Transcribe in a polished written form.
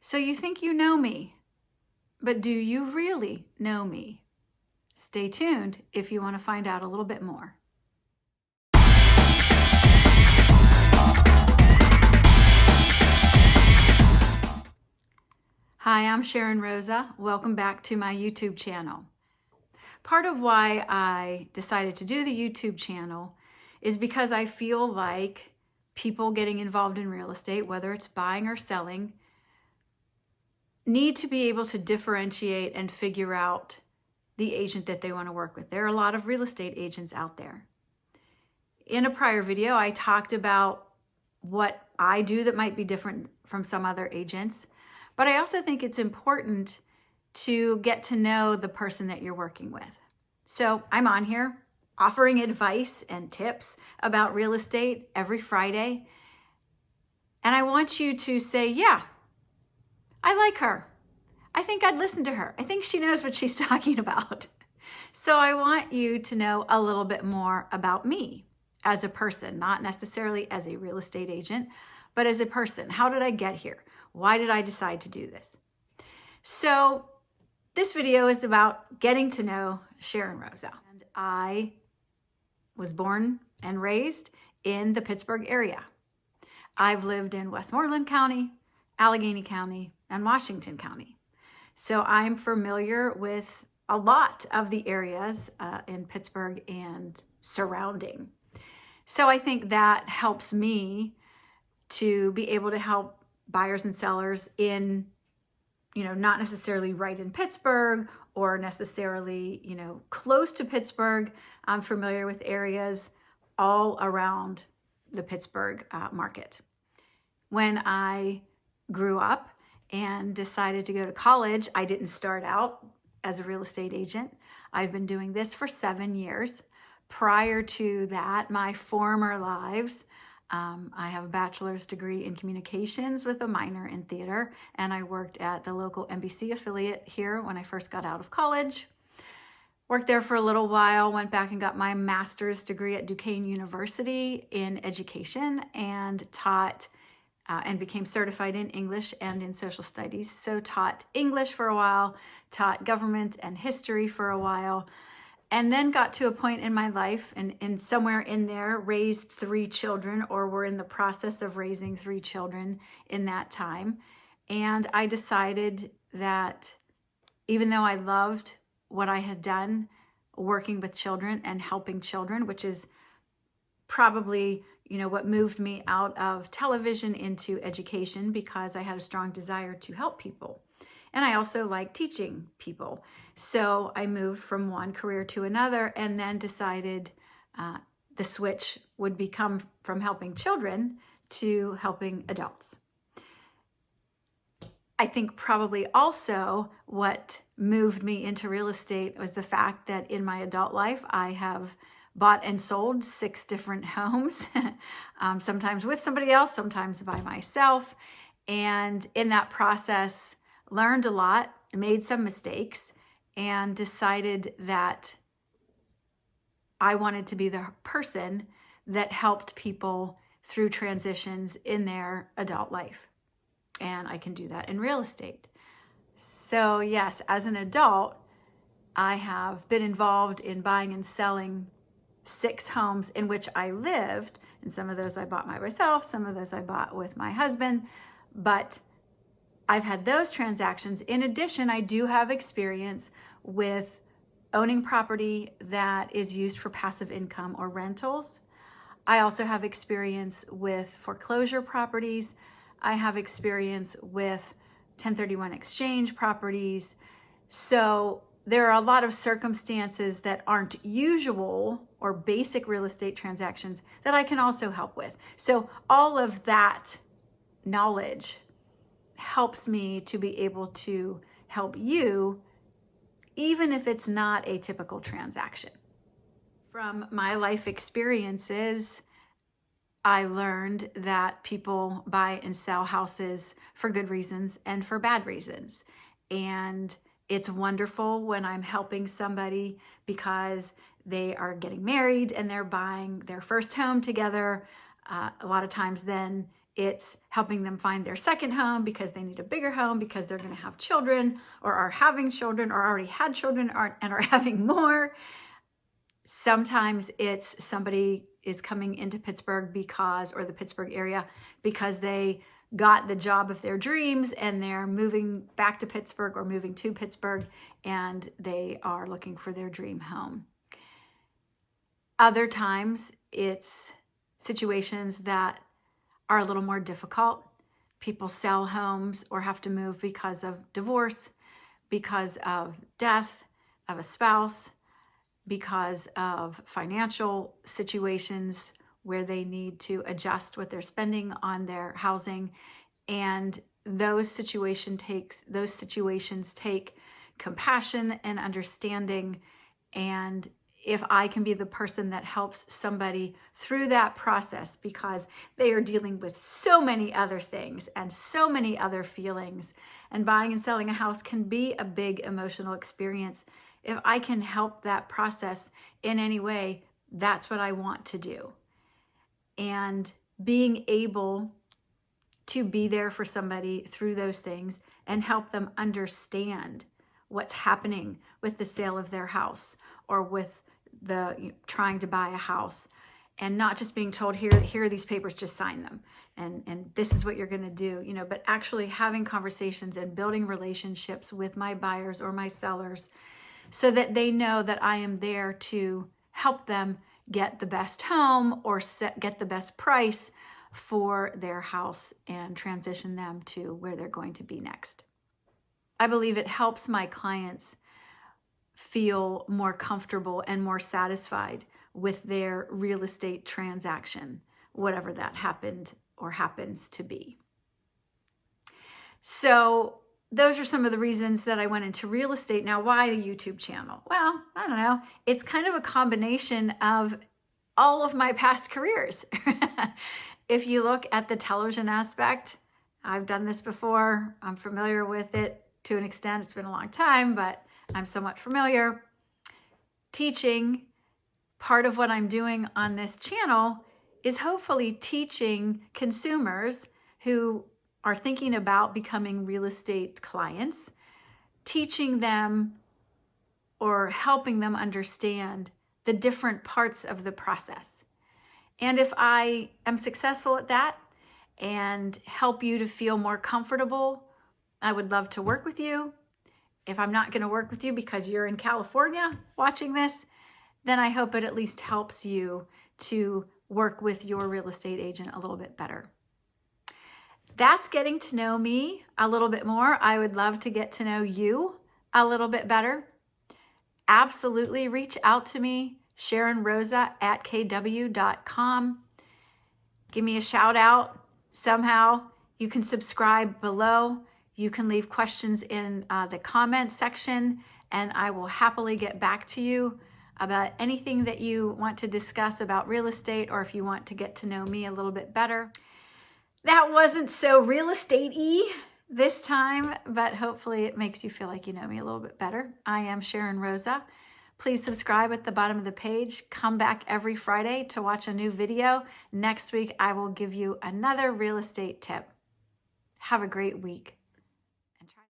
So you think you know me, but do you really know me? Stay tuned if you want to find out a little bit more. Hi, I'm Sharon Rosa. Welcome back to my YouTube channel. Part of why I decided to do the YouTube channel is because I feel like people getting involved in real estate, whether it's buying or selling, need to be able to differentiate and figure out the agent that they want to work with. There are a lot of real estate agents out there. In a prior video, I talked about what I do that might be different from some other agents, but I also think it's important to get to know the person that you're working with. So I'm on here offering advice and tips about real estate every Friday. And I want you to say, yeah, I like her. I think I'd listen to her. I think she knows what she's talking about. So I want you to know a little bit more about me as a person, not necessarily as a real estate agent, but as a person. How did I get here? Why did I decide to do this? So this video is about getting to know Sharon Rosa. And I was born and raised in the Pittsburgh area. I've lived in Westmoreland County, Allegheny County, and Washington County. So I'm familiar with a lot of the areas in Pittsburgh and surrounding. So I think that helps me to be able to help buyers and sellers in, not necessarily right in Pittsburgh or necessarily, close to Pittsburgh. I'm familiar with areas all around the Pittsburgh market. When I grew up and decided to go to college, I didn't start out as a real estate agent. I've been doing this for 7 years. Prior to that, my former lives, I have a bachelor's degree in communications with a minor in theater, and I worked at the local NBC affiliate here when I first got out of college. Worked there for a little while, went back and got my master's degree at Duquesne University in education and taught and became certified in English and in social studies. So taught English for a while, taught government and history for a while, and then got to a point in my life and somewhere in there raised 3 children, or were in the process of raising 3 children in that time. And I decided that even though I loved what I had done working with children and helping children, which is probably what moved me out of television into education, because I had a strong desire to help people. And I also like teaching people. So I moved from one career to another and then decided the switch would become from helping children to helping adults. I think probably also what moved me into real estate was the fact that in my adult life, I have bought and sold 6 different homes, sometimes with somebody else, sometimes by myself. And in that process, learned a lot, made some mistakes, and decided that I wanted to be the person that helped people through transitions in their adult life. And I can do that in real estate. So yes, as an adult, I have been involved in buying and selling 6 homes in which I lived, and some of those I bought by myself, some of those I bought with my husband, but I've had those transactions. In addition, I do have experience with owning property that is used for passive income or rentals. I also have experience with foreclosure properties. I have experience with 1031 exchange properties. So there are a lot of circumstances that aren't usual or basic real estate transactions that I can also help with. So all of that knowledge helps me to be able to help you, even if it's not a typical transaction. From my life experiences, I learned that people buy and sell houses for good reasons and for bad reasons. And it's wonderful when I'm helping somebody because they are getting married and they're buying their first home together. A lot of times then It's helping them find their second home because they need a bigger home because they're going to have children or are having children or already had children and are having more. Sometimes it's somebody is coming into Pittsburgh or the Pittsburgh area because they got the job of their dreams and they're moving back to Pittsburgh or moving to Pittsburgh and they are looking for their dream home. Other times it's situations that are a little more difficult. People sell homes or have to move because of divorce, because of death of a spouse, because of financial situations where they need to adjust what they're spending on their housing. And those situations take compassion and understanding. And if I can be the person that helps somebody through that process because they are dealing with so many other things and so many other feelings, and buying and selling a house can be a big emotional experience. If I can help that process in any way, that's what I want to do. And being able to be there for somebody through those things and help them understand what's happening with the sale of their house or with the trying to buy a house, and not just being told, here are these papers, just sign them, and this is what you're going to do, but actually having conversations and building relationships with my buyers or my sellers so that they know that I am there to help them get the best home or get the best price for their house and transition them to where they're going to be next. I believe it helps my clients feel more comfortable and more satisfied with their real estate transaction, whatever that happened or happens to be. So those are some of the reasons that I went into real estate. Now, why a YouTube channel? Well, I don't know. It's kind of a combination of all of my past careers. If you look at the television aspect, I've done this before. I'm familiar with it to an extent. It's been a long time, but I'm somewhat familiar. Teaching, part of what I'm doing on this channel is hopefully teaching consumers who are thinking about becoming real estate clients, teaching them or helping them understand the different parts of the process. And if I am successful at that and help you to feel more comfortable, I would love to work with you. If I'm not going to work with you because you're in California watching this, then I hope it at least helps you to work with your real estate agent a little bit better. That's getting to know me a little bit more. I would love to get to know you a little bit better. Absolutely reach out to me, SharonRosa@kw.com. Give me a shout out somehow. You can subscribe below. You can leave questions in the comment section, and I will happily get back to you about anything that you want to discuss about real estate, or if you want to get to know me a little bit better. That wasn't so real estate-y this time, but hopefully it makes you feel like you know me a little bit better. I am Sharon Rosa. Please subscribe at the bottom of the page. Come back every Friday to watch a new video. Next week, I will give you another real estate tip. Have a great week.